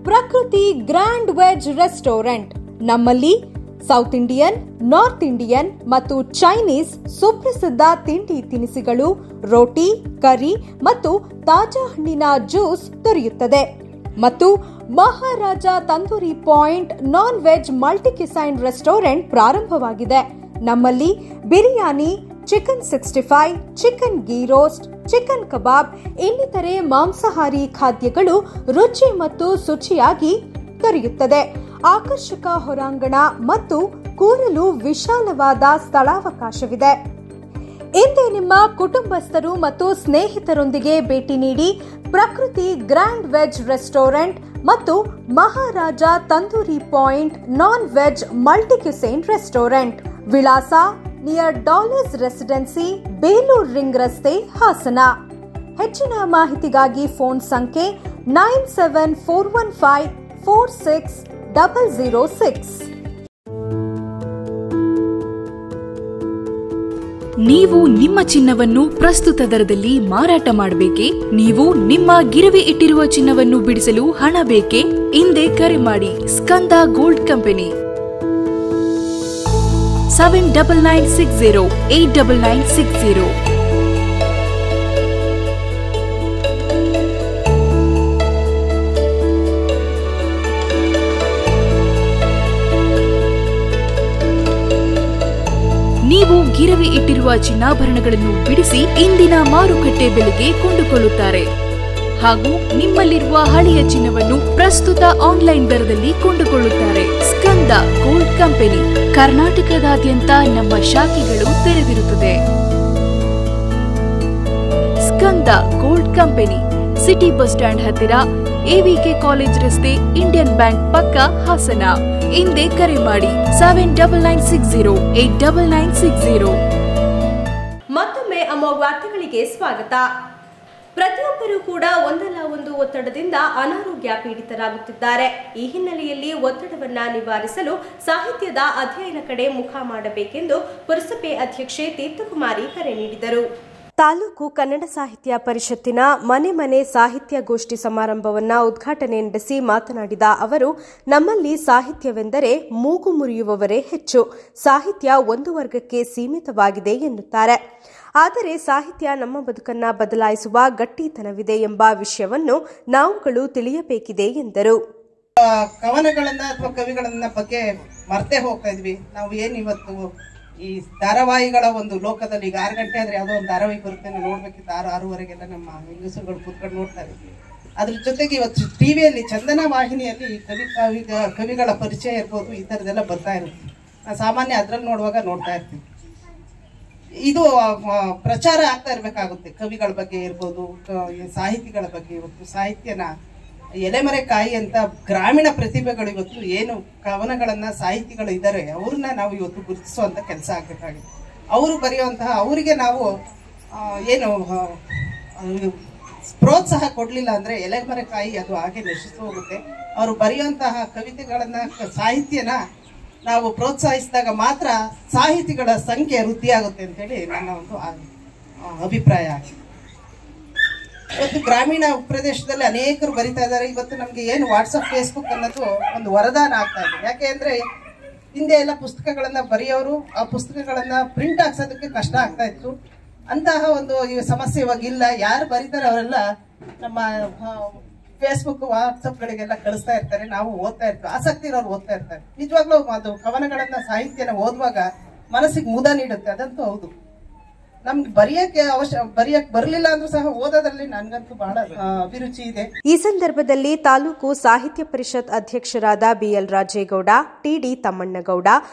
ಪ್ರಕೃತಿ ಗ್ರ್ಯಾಂಡ್ ವೆಜ್ ರೆಸ್ಟೋರೆಂಟ್. ನಮ್ಮಲ್ಲಿ ಸೌತ್ ಇಂಡಿಯನ್, ನಾರ್ತ್ ಇಂಡಿಯನ್ ಮತ್ತು ಚೈನೀಸ್ ಸುಪ್ರಸಿದ್ಧ ತಿಂಡಿ ತಿನಿಸುಗಳು, ರೋಟಿ, ಕರಿ ಮತ್ತು ತಾಜಾ ಹಣ್ಣಿನ ಜ್ಯೂಸ್ ದೊರೆಯುತ್ತದೆ. ಮತ್ತು Maharaja tandoori point non veg multi cuisine restaurant ಪ್ರಾರಂಭವಾಗಿದೆ. ನಮ್ಮಲ್ಲಿ biryani, chicken 65, chicken ghee roast, chicken kebab ಇನ್ನಿತರೆ ಮಾಂಸಾಹಾರಿ ಖಾದ್ಯಗಳು ರುಚಿ ಮತ್ತು ಶುಚಿಯಾಗಿ ದೊರೆಯುತ್ತದೆ. ಆಕರ್ಷಕ ಹೊರಾಂಗಣ ಮತ್ತು ಕೂರಲು ವಿಶಾಲವಾದ ಸ್ಥಳಾವಕಾಶವಿದೆ. ಇಂದೇ ನಿಮ್ಮ ಕುಟುಂಬಸ್ಥರು ಮತ್ತು ಸ್ನೇಹಿತರೊಂದಿಗೆ ಭೇಟಿ ನೀಡಿ ಪ್ರಕೃತಿ ಗ್ರ್ಯಾಂಡ್ ವೆಜ್ ರೆಸ್ಟೋರೆಂಟ್ ಮತ್ತು Maharaja tandoori point non veg multi cuisine restaurant. ವಿಳಾಸ near dollars residency, Belur ring ರಸ್ತೆ, ಹಾಸನ. ಹೆಚ್ಚಿನ ಮಾಹಿತಿಗಾಗಿ ಫೋನ್ ಸಂಖ್ಯೆ 9741546006. ನೀವು ನಿಮ್ಮ ಚಿನ್ನವನ್ನು ಪ್ರಸ್ತುತ ದರದಲ್ಲಿ ಮಾರಾಟ ಮಾಡಬೇಕೇ? ನೀವು ನಿಮ್ಮ ಗಿರವಿ ಇಟ್ಟಿರುವ ಚಿನ್ನವನ್ನು ಬಿಡಿಸಲು ಹಣ ಬೇಕೇ? ಹಿಂದೆ ಕರೆ ಮಾಡಿ ಸ್ಕಂದ ಗೋಲ್ಡ್ ಕಂಪನಿ 7996089960. ನೀವು ಗಿರವಿ ಇಟ್ಟಿರುವ ಚಿನ್ನಾಭರಣಗಳನ್ನು ಬಿಡಿಸಿ ಇಂದಿನ ಮಾರುಕಟ್ಟೆ ಬೆಲೆಗೆ ಕೊಂಡುಕೊಳ್ಳುತ್ತಾರೆ ಹಾಗೂ ನಿಮ್ಮಲ್ಲಿರುವ ಹಳೆಯ ಚಿನ್ನವನ್ನು ಪ್ರಸ್ತುತ ಆನ್ಲೈನ್ ದರದಲ್ಲಿ ಕೊಂಡುಕೊಳ್ಳುತ್ತಾರೆ. ಸ್ಕಂದ ಗೋಲ್ಡ್ ಕಂಪನಿ ಕರ್ನಾಟಕದಾದ್ಯಂತ ನಮ್ಮ ಶಾಖೆಗಳು ತೆರೆದಿರುತ್ತದೆ. Skanda gold company city bus stand ಹತ್ತಿರ, ಎವಿಕೆ ಕಾಲೇಜ್ ರಸ್ತೆ, ಇಂಡಿಯನ್ ಬ್ಯಾಂಕ್ ಪಕ್ಕ, ಹಾಸನ. ಹಿಂದೆ ಕರೆ ಮಾಡಿ 7996089960. ಮತ್ತೊಮ್ಮೆ ಅಮೋಘ ವಾರ್ತೆಗಳಿಗೆ ಸ್ವಾಗತ. ಪ್ರತಿಯೊಬ್ಬರೂ ಕೂಡ ಒಂದಲ್ಲ ಒಂದು ಒತ್ತಡದಿಂದ ಅನಾರೋಗ್ಯ ಪೀಡಿತರಾಗುತ್ತಿದ್ದಾರೆ. ಈ ಹಿನ್ನೆಲೆಯಲ್ಲಿ ಒತ್ತಡವನ್ನ ನಿವಾರಿಸಲು ಸಾಹಿತ್ಯದ ಅಧ್ಯಯನ ಕಡೆ ಮುಖ ಮಾಡಬೇಕೆಂದು ಪುರಸಭೆ ಅಧ್ಯಕ್ಷೆ ತೀರ್ಥಕುಮಾರಿ ಕರೆ ನೀಡಿದರು. ತಾಲೂಕು ಕನ್ನಡ ಸಾಹಿತ್ಯ ಪರಿಷತ್ತಿನ ಮನೆ ಮನೆ ಸಾಹಿತ್ಯ ಗೋಷ್ಠಿ ಸಮಾರಂಭವನ್ನು ಉದ್ಘಾಟನೆ ನಡೆಸಿ ಮಾತನಾಡಿದ ಅವರು, ನಮ್ಮಲ್ಲಿ ಸಾಹಿತ್ಯವೆಂದರೆ ಮೂಗು ಮುರಿಯುವವರೇ ಹೆಚ್ಚು. ಸಾಹಿತ್ಯ ಒಂದು ವರ್ಗಕ್ಕೆ ಸೀಮಿತವಾಗಿದೆ ಎನ್ನುತ್ತಾರೆ. ಆದರೆ ಸಾಹಿತ್ಯ ನಮ್ಮ ಬದುಕನ್ನ ಬದಲಾಯಿಸುವ ಗಟ್ಟಿತನವಿದೆ ಎಂಬ ವಿಷಯವನ್ನು ನಾವುಗಳು ತಿಳಿಯಬೇಕಿದೆ ಎಂದರು. ಕವನಗಳನ್ನ ಅಥವಾ ಕವಿಗಳನ್ನ ಬಗ್ಗೆ ಮರ್ತೆ ಹೋಗ್ತಾ ಇದ್ವಿ. ನಾವು ಏನಿವತ್ತು ಈ ಧಾರಾವಾಹಿಗಳ ಒಂದು ಲೋಕದಲ್ಲಿ ಈಗ 6 ಗಂಟೆ ಆದ್ರೆ ಯಾವುದೋ ಒಂದು ಧಾರಾವಾಹಿ ಬರುತ್ತೆ, ನಾವು ನೋಡ್ಬೇಕಿತ್ತು 6-6:30ಗೆಲ್ಲ ನಮ್ಮ ಹೆಂಗಸರುಗಳು ಕೂತ್ಕೊಂಡು ನೋಡ್ತಾ ಇದ್ವಿ. ಅದ್ರ ಜೊತೆಗೆ ಇವತ್ತು ಟಿವಿಯಲ್ಲಿ ಚಂದನ ವಾಹಿನಿಯಲ್ಲಿ ಕವಿಗಳ ಪರಿಚಯ ಇರ್ಬೋದು, ಈ ಥರದ್ದೆಲ್ಲ ಬರ್ತಾ ಇರುತ್ತೆ. ನಾನು ಸಾಮಾನ್ಯ ಅದ್ರಲ್ಲಿ ನೋಡ್ತಾ ಇರ್ತೀನಿ. ಇದು ಪ್ರಚಾರ ಆಗ್ತಾ ಇರ್ಬೇಕಾಗುತ್ತೆ. ಕವಿಗಳ ಬಗ್ಗೆ ಇರ್ಬೋದು, ಸಾಹಿತಿಗಳ ಬಗ್ಗೆ. ಇವತ್ತು ಸಾಹಿತ್ಯನ ಎಲೆಮರೆಕಾಯಿ ಅಂತ ಗ್ರಾಮೀಣ ಪ್ರತಿಭೆಗಳು ಇವತ್ತು ಏನು ಕವನಗಳನ್ನ ಸಾಹಿತಿಗಳು ಇದ್ದಾರೆ ಅವ್ರನ್ನ ನಾವು ಇವತ್ತು ಗುರುತಿಸುವಂತ ಕೆಲಸ ಆಗ್ಬೇಕಾಗಿದೆ. ಅವರು ಬರೆಯುವಂತಹ ಅವರಿಗೆ ನಾವು ಏನು ಪ್ರೋತ್ಸಾಹ ಕೊಡ್ಲಿಲ್ಲ ಅಂದ್ರೆ ಎಲೆಮರೆಕಾಯಿ ಅದು ಹಾಗೆ ನಶಿಸಿ ಹೋಗುತ್ತೆ. ಅವರು ಬರೆಯುವಂತಹ ಕವಿತೆಗಳನ್ನ ಸಾಹಿತ್ಯನ ನಾವು ಪ್ರೋತ್ಸಾಹಿಸಿದಾಗ ಮಾತ್ರ ಸಾಹಿತಿಗಳ ಸಂಖ್ಯೆ ವೃದ್ಧಿ ಆಗುತ್ತೆ ಅಂತೇಳಿ ನನ್ನ ಒಂದು ಅಭಿಪ್ರಾಯ ಆಗಿದೆ. ಇವತ್ತು ಗ್ರಾಮೀಣ ಪ್ರದೇಶದಲ್ಲಿ ಅನೇಕರು ಬರಿತಾ ಇದ್ದಾರೆ. ಇವತ್ತು ನಮ್ಗೆ ಏನು ವಾಟ್ಸಪ್, ಫೇಸ್ಬುಕ್ ಅನ್ನೋದು ಒಂದು ವರದಾನ ಆಗ್ತಾ ಇದೆ. ಯಾಕೆ ಅಂದ್ರೆ ಹಿಂದೆ ಎಲ್ಲ ಪುಸ್ತಕಗಳನ್ನ ಬರೆಯೋರು ಆ ಪುಸ್ತಕಗಳನ್ನ ಪ್ರಿಂಟ್ ಹಾಕ್ಸೋದಕ್ಕೆ ಕಷ್ಟ ಆಗ್ತಾ ಇತ್ತು. ಅಂತಹ ಒಂದು ಸಮಸ್ಯೆ ಇವಾಗ ಇಲ್ಲ. ಯಾರು ಬರೀತಾರೆ ಅವರೆಲ್ಲ ನಮ್ಮ ಫೇಸ್ಬುಕ್, ವಾಟ್ಸಪ್ಗಳಿಗೆಲ್ಲ ಕಳಿಸ್ತಾ ಇರ್ತಾರೆ. ನಾವು ಓದ್ತಾ ಇರ್ತೀವಿ, ಆಸಕ್ತಿ ಇರೋರು ಓದ್ತಾ ಇರ್ತಾರೆ. ನಿಜವಾಗ್ಲೂ ಅದು ಕವನಗಳನ್ನ ಸಾಹಿತ್ಯನ ಓದುವಾಗ ಮನಸ್ಸಿಗೆ ಮುದ ನೀಡುತ್ತೆ, ಅದಂತೂ ಹೌದು. ನಮ್ಗೆ ಬರೆಯಕ್ ಬರ್ಲಿಲ್ಲ ಅಂದ್ರೂ ಸಹ ಓದೋದ್ರಲ್ಲಿ ನನ್ಗಂತೂ ಬಹಳ ಅಭಿರುಚಿ ಇದೆ. ಈ ಸಂದರ್ಭದಲ್ಲಿ ತಾಲೂಕು ಸಾಹಿತ್ಯ ಪರಿಷತ್ ಅಧ್ಯಕ್ಷರಾದ ಬಿಎಲ್ ರಾಜೇಗೌಡ, ಟಿಡಿ ತಮ್ಮಣ್ಣಗೌಡ,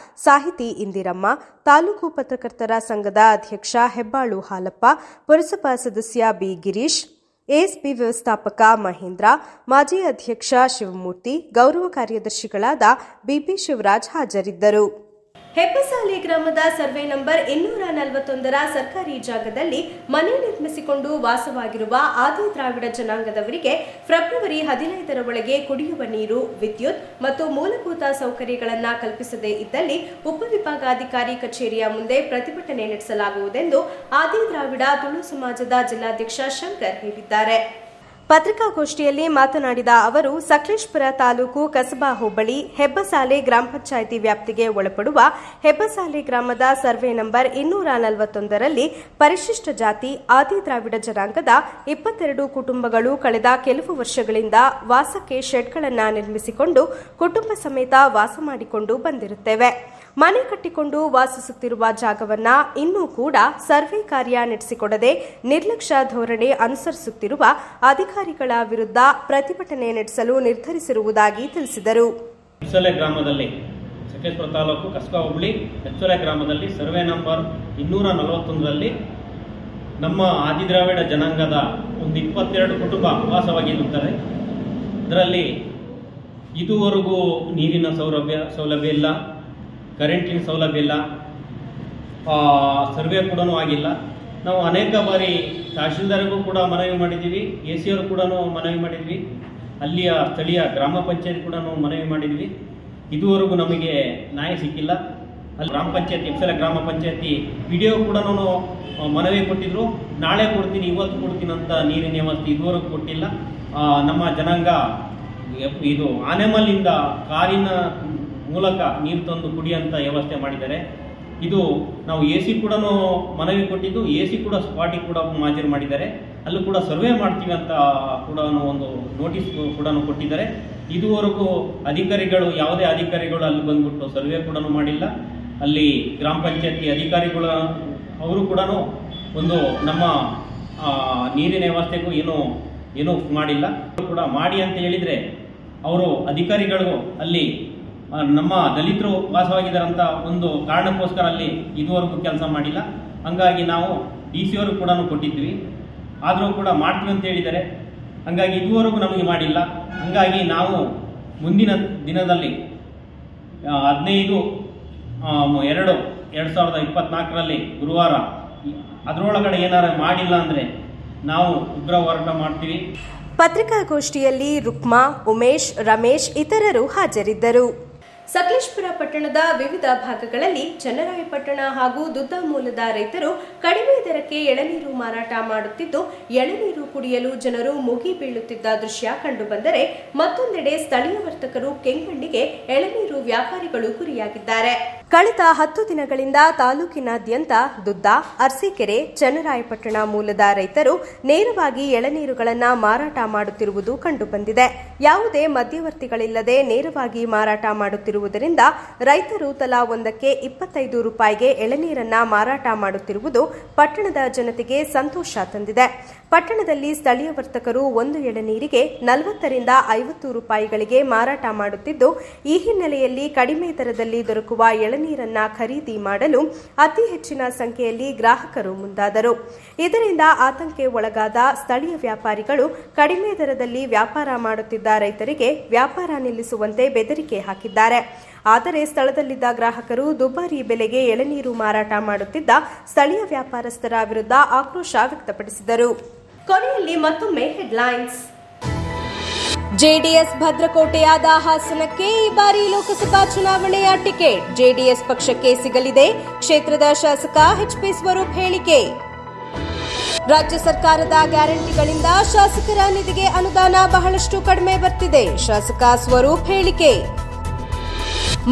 ಸಾಹಿತಿ ಇಂದಿರಮ್ಮ, ತಾಲೂಕು ಪತ್ರಕರ್ತರ ಸಂಘದ ಅಧ್ಯಕ್ಷ ಹೆಬ್ಬಾಳು ಹಾಲಪ್ಪ, ಪುರಸಭಾ ಸದಸ್ಯ ಬಿ ಗಿರೀಶ್, ಎಎಸ್ಪಿ ವ್ಯವಸ್ಥಾಪಕ ಮಹೇಂದ್ರ, ಮಾಜಿ ಅಧ್ಯಕ್ಷ ಶಿವಮೂರ್ತಿ, ಗೌರವ ಕಾರ್ಯದರ್ಶಿಗಳಾದ ಬಿಪಿ ಶಿವರಾಜ್ ಹಾಜರಿದ್ದರು. ಹೆಬ್ಬಸಾಲೆ ಗ್ರಾಮದ ಸರ್ವೆ ನಂಬರ್ 241ರ ಸರ್ಕಾರಿ ಜಾಗದಲ್ಲಿ ಮನೆ ನಿರ್ಮಿಸಿಕೊಂಡು ವಾಸವಾಗಿರುವ ಆದಿ ದ್ರಾವಿಡ ಜನಾಂಗದವರಿಗೆ ಫೆಬ್ರವರಿ 15ರ ಒಳಗೆ ಕುಡಿಯುವ ನೀರು, ವಿದ್ಯುತ್ ಮತ್ತು ಮೂಲಭೂತ ಸೌಕರ್ಯಗಳನ್ನು ಕಲ್ಪಿಸದೇ ಇದ್ದಲ್ಲಿ ಉಪವಿಭಾಗಾಧಿಕಾರಿ ಕಚೇರಿಯ ಮುಂದೆ ಪ್ರತಿಭಟನೆ ನಡೆಸಲಾಗುವುದೆಂದು ಆದಿ ದ್ರಾವಿಡ ತುಳು ಸಮಾಜದ ಜಿಲ್ಲಾಧ್ಯಕ್ಷ ಶಂಕರ್ ಹೇಳಿದ್ದಾರೆ. ಪತ್ರಿಕಾಗೋಷ್ಠಿಯಲ್ಲಿ ಮಾತನಾಡಿದ ಅವರು, ಸಕಲೇಶಪುರ ತಾಲೂಕು ಕಸಬಾ ಹೋಬಳಿ ಹೆಬ್ಬಸಾಲೆ ಗ್ರಾಮ ಪಂಚಾಯಿತಿ ವ್ಯಾಪ್ತಿಗೆ ಒಳಪಡುವ ಹೆಬ್ಬಸಾಲೆ ಗ್ರಾಮದ ಸರ್ವೆ ನಂಬರ್ 241ರಲ್ಲಿ ಪರಿಶಿಷ್ಟ ಜಾತಿ ಆದಿ ದ್ರಾವಿಡ ಜನಾಂಗದ 22 ಕುಟುಂಬಗಳು ಕಳೆದ ಕೆಲವು ವರ್ಷಗಳಿಂದ ವಾಸಕ್ಕೆ ಶೆಡ್ಗಳನ್ನು ನಿರ್ಮಿಸಿಕೊಂಡು ಕುಟುಂಬ ಸಮೇತ ವಾಸ ಮಾಡಿಕೊಂಡು ಬಂದಿರುತ್ತೇವೆ. ಮನೆ ಕಟ್ಟಿಕೊಂಡು ವಾಸಿಸುತ್ತಿರುವ ಜಾಗವನ್ನ ಇನ್ನೂ ಕೂಡ ಸರ್ವೆ ಕಾರ್ಯ ನಡೆಸಿಕೊಡದೆ ನಿರ್ಲಕ್ಷ್ಯ ಧೋರಣೆ ಅನುಸರಿಸುತ್ತಿರುವ ಅಧಿಕಾರಿಗಳ ವಿರುದ್ಧ ಪ್ರತಿಭಟನೆ ನಡೆಸಲು ನಿರ್ಧರಿಸಿರುವುದಾಗಿ ತಿಳಿಸಿದರು. ಹೆಬ್ಬಸಾಲೆ ಗ್ರಾಮದಲ್ಲಿ ಸಕಲೇಶಪುರ ತಾಲೂಕು ಕಸಬಾ ಹೋಬಳಿ ಹೆಬ್ಬಸಾಲೆ ಗ್ರಾಮದಲ್ಲಿ ಸರ್ವೆ ನಂಬರ್ 241ರಲ್ಲಿ ನಮ್ಮ ಆದಿದ್ರಾವಿಡ ಜನಾಂಗದ ಒಂದು 22 ಕುಟುಂಬ ವಾಸವಾಗಿರುತ್ತಾರೆ. ಇದರಲ್ಲಿ ಇದುವರೆಗೂ ನೀರಿನ ಸೌಲಭ್ಯ ಇಲ್ಲ, ಕರೆಂಟಿನ ಸೌಲಭ್ಯ ಇಲ್ಲ, ಸರ್ವೆ ಕೂಡ ಆಗಿಲ್ಲ. ನಾವು ಅನೇಕ ಬಾರಿ ತಹಶೀಲ್ದಾರ್ಗೂ ಕೂಡ ಮನವಿ ಮಾಡಿದ್ದೀವಿ, ಎಸಿಯವರು ಕೂಡ ಮನವಿ ಮಾಡಿದ್ವಿ, ಅಲ್ಲಿಯ ಸ್ಥಳೀಯ ಗ್ರಾಮ ಪಂಚಾಯತ್ ಕೂಡ ಮನವಿ ಮಾಡಿದ್ವಿ. ಇದುವರೆಗೂ ನಮಗೆ ನ್ಯಾಯ ಸಿಕ್ಕಿಲ್ಲ. ಅಲ್ಲಿ ಗ್ರಾಮ ಪಂಚಾಯತಿ ಎಕ್ಸಲ ಗ್ರಾಮ ಪಂಚಾಯತಿ ವಿಡಿಯೋ ಕೂಡ ಮನವಿ ಕೊಟ್ಟಿದ್ರು. ನಾಳೆ ಕೊಡ್ತೀನಿ, ಇವತ್ತು ಕೊಡ್ತೀನಿ ಅಂತ ನೀರಿನ ವ್ಯವಸ್ಥೆ ಇದುವರೆಗೂ ಕೊಟ್ಟಿಲ್ಲ. ನಮ್ಮ ಜನಾಂಗ ಇದು ಆನೆಮಲ್ಲಿಂದ ಕಾರಿನ ಮೂಲಕ ನೀರು ತಂದು ಕುಡಿಯುವಂಥ ವ್ಯವಸ್ಥೆ ಮಾಡಿದ್ದಾರೆ. ಇದು ನಾವು AC ಕೂಡ ಮನವಿ ಕೊಟ್ಟಿದ್ದು, AC ಕೂಡ ಸ್ಪಾಟಿಗೆ ಕೂಡ ಹಾಜರು ಮಾಡಿದ್ದಾರೆ. ಅಲ್ಲೂ ಕೂಡ ಸರ್ವೆ ಮಾಡ್ತೀವಿ ಅಂತ ಕೂಡ ಒಂದು ನೋಟಿಸ್ ಕೂಡ ಕೊಟ್ಟಿದ್ದಾರೆ. ಇದುವರೆಗೂ ಯಾವುದೇ ಅಧಿಕಾರಿಗಳು ಅಲ್ಲಿ ಬಂದ್ಬಿಟ್ಟು ಸರ್ವೆ ಕೂಡ ಮಾಡಿಲ್ಲ. ಅಲ್ಲಿ ಗ್ರಾಮ ಪಂಚಾಯತಿ ಅಧಿಕಾರಿಗಳು ಅವರು ಕೂಡ ಒಂದು ನಮ್ಮ ನೀರಿನ ವ್ಯವಸ್ಥೆಗೂ ಏನೂ ಮಾಡಿಲ್ಲ. ಕೂಡ ಮಾಡಿ ಅಂತ ಹೇಳಿದರೆ ಅವರು ಅಧಿಕಾರಿಗಳು ಅಲ್ಲಿ ನಮ್ಮ ದಲಿತರು ವಾಸವಾಗಿದ್ದಾರಂತ ಒಂದು ಕಾರಣಕ್ಕೋಸ್ಕರ ಅಲ್ಲಿ ಇದುವರೆಗೂ ಕೆಲಸ ಮಾಡಿಲ್ಲ. ಹಂಗಾಗಿ ನಾವು DC ಅವರು ಕೂಡ ಕೊಟ್ಟಿದ್ವಿ, ಆದರೂ ಕೂಡ ಮಾಡ್ತೀವಿ ಅಂತ ಹೇಳಿದ್ದಾರೆ. ಹಂಗಾಗಿ ಇದುವರೆಗೂ ನಮಗೆ ಮಾಡಿಲ್ಲ. ಹಂಗಾಗಿ ನಾವು ಮುಂದಿನ ದಿನದಲ್ಲಿ 15/2/2024 ಗುರುವಾರ ಅದರೊಳಗಡೆ ಏನಾರು ಮಾಡಿಲ್ಲ ಅಂದರೆ ನಾವು ಉಗ್ರ ಹೋರಾಟ ಮಾಡ್ತೀವಿ. ಪತ್ರಿಕಾಗೋಷ್ಠಿಯಲ್ಲಿ ರುಕ್ಮಾ, ಉಮೇಶ್, ರಮೇಶ್ ಇತರರು ಹಾಜರಿದ್ದರು. ಸಕಲೇಶಪುರ ಪಟ್ಟಣದ ವಿವಿಧ ಭಾಗಗಳಲ್ಲಿ ಚನ್ನರಾಯಪಟ್ಟಣ ಹಾಗೂ ದುದ್ದ ಮೂಲದ ರೈತರು ಕಡಿಮೆ ದರಕ್ಕೆ ಎಳನೀರು ಮಾರಾಟ ಮಾಡುತ್ತಿದ್ದು, ಎಳನೀರು ಕುಡಿಯಲು ಜನರು ಮುಗಿ ಬೀಳುತ್ತಿದ್ದ ದೃಶ್ಯ ಕಂಡುಬಂದರೆ, ಮತ್ತೊಂದೆಡೆ ಸ್ಥಳೀಯ ವರ್ತಕರು ಕೆಂಗಣ್ಣಿಗೆ ಎಳನೀರು ವ್ಯಾಪಾರಿಗಳು ಗುರಿಯಾಗಿದ್ದಾರೆ. ಕಳೆದ 10 ದಿನಗಳಿಂದ ತಾಲೂಕಿನಾದ್ಯಂತ ದುದ್ದ, ಅರಸೀಕೆರೆ, ಚನ್ನರಾಯಪಟ್ಟಣ ಮೂಲದ ರೈತರು ನೇರವಾಗಿ ಎಳನೀರುಗಳನ್ನು ಮಾರಾಟ ಮಾಡುತ್ತಿರುವುದು ಕಂಡುಬಂದಿದೆ. ಯಾವುದೇ ಮಧ್ಯವರ್ತಿಗಳಿಲ್ಲದೆ ನೇರವಾಗಿ ಮಾರಾಟ ಮಾಡುತ್ತಿರುವುದರಿಂದ ರೈತರು ತಲಾ ಒಂದಕ್ಕೆ 25 ರೂಪಾಯಿಗೆ ಎಳನೀರನ್ನ ಮಾರಾಟ ಮಾಡುತ್ತಿರುವುದು ಪಟ್ಟಣದ ಜನತೆಗೆ ಸಂತೋಷ ತಂದಿದೆ. ಪಟ್ಟಣದಲ್ಲಿ ಸ್ಥಳೀಯ ವರ್ತಕರು ಒಂದು ಎಳನೀರಿಗೆ 40 ರಿಂದ 50 ರೂಪಾಯಿಗಳಿಗೆ ಮಾರಾಟ ಮಾಡುತ್ತಿದ್ದು, ಈ ಹಿನ್ನೆಲೆಯಲ್ಲಿ ಕಡಿಮೆ ದರದಲ್ಲಿ ದೊರಕುವ ಎಳನೀರನ್ನ ಖರೀದಿ ಮಾಡಲು ಅತಿ ಹೆಚ್ಚಿನ ಸಂಖ್ಯೆಯಲ್ಲಿ ಗ್ರಾಹಕರು ಮುಂದಾದರು. ಇದರಿಂದ ಆತಂಕಕ್ಕೆ ಒಳಗಾದ ಸ್ಥಳೀಯ ವ್ಯಾಪಾರಿಗಳು ಕಡಿಮೆ ದರದಲ್ಲಿ ವ್ಯಾಪಾರ ಮಾಡುತ್ತಿದ್ದ ರೈತರಿಗೆ ವ್ಯಾಪಾರ ನಿಲ್ಲಿಸುವಂತೆ ಬೆದರಿಕೆ ಹಾಕಿದ್ದಾರೆ. ಆದರೆ ಸ್ಥಳದಲ್ಲಿದ್ದ ಗ್ರಾಹಕರು ದುಬಾರಿ ಬೆಲೆಗೆ ಎಳನೀರು ಮಾರಾಟ ಮಾಡುತ್ತಿದ್ದ ಸ್ಥಳೀಯ ವ್ಯಾಪಾರಸ್ಥರ ವಿರುದ್ಧ ಆಕ್ರೋಶ ವ್ಯಕ್ತಪಡಿಸಿದರು. ಕೊನೆಯಲ್ಲಿ ಮತ್ತೊಮ್ಮೆ ಹೆಡ್ಲೈನ್ಸ್. ಜೆಡಿಎಸ್ ಭದ್ರಕೋಟೆಯಾದ ಹಾಸನಕ್ಕೆ ಈ ಬಾರಿ ಲೋಕಸಭಾ ಚುನಾವಣೆಯ ಟಿಕೆಟ್ ಜೆಡಿಎಸ್ ಪಕ್ಷಕ್ಕೆ ಸಿಗಲಿದೆ. ಕ್ಷೇತ್ರದ ಶಾಸಕ HP ಸ್ವರೂಪ್ ಹೇಳಿಕೆ. ರಾಜ್ಯ ಸರ್ಕಾರದ ಗ್ಯಾರಂಟಿಗಳಿಂದ ಶಾಸಕರ ನಿಧಿಗೆ ಅನುದಾನ ಬಹಳಷ್ಟು ಕಡಿಮೆ ಬರ್ತಿದೆ. ಶಾಸಕ ಸ್ವರೂಪ್ ಹೇಳಿಕೆ.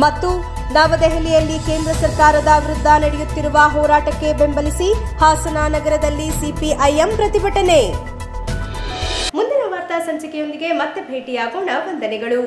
ಮತ್ತು ನವದೆಹಲಿಯಲ್ಲಿ ಕೇಂದ್ರ ಸರ್ಕಾರದ ವಿರುದ್ಧ ನಡೆಯುತ್ತಿರುವ ಹೋರಾಟಕ್ಕೆ ಬೆಂಬಲಿಸಿ ಹಾಸನ ನಗರದಲ್ಲಿ ಸಿಪಿಐಎಂ ಪ್ರತಿಭಟನೆ. ಮುಂದಿನ ವಾರ್ತಾ ಸಂಚಿಕೆಯೊಂದಿಗೆ ಮತ್ತೆ ಭೇಟಿಯಾಗೋಣ. ವಂದನೆಗಳು.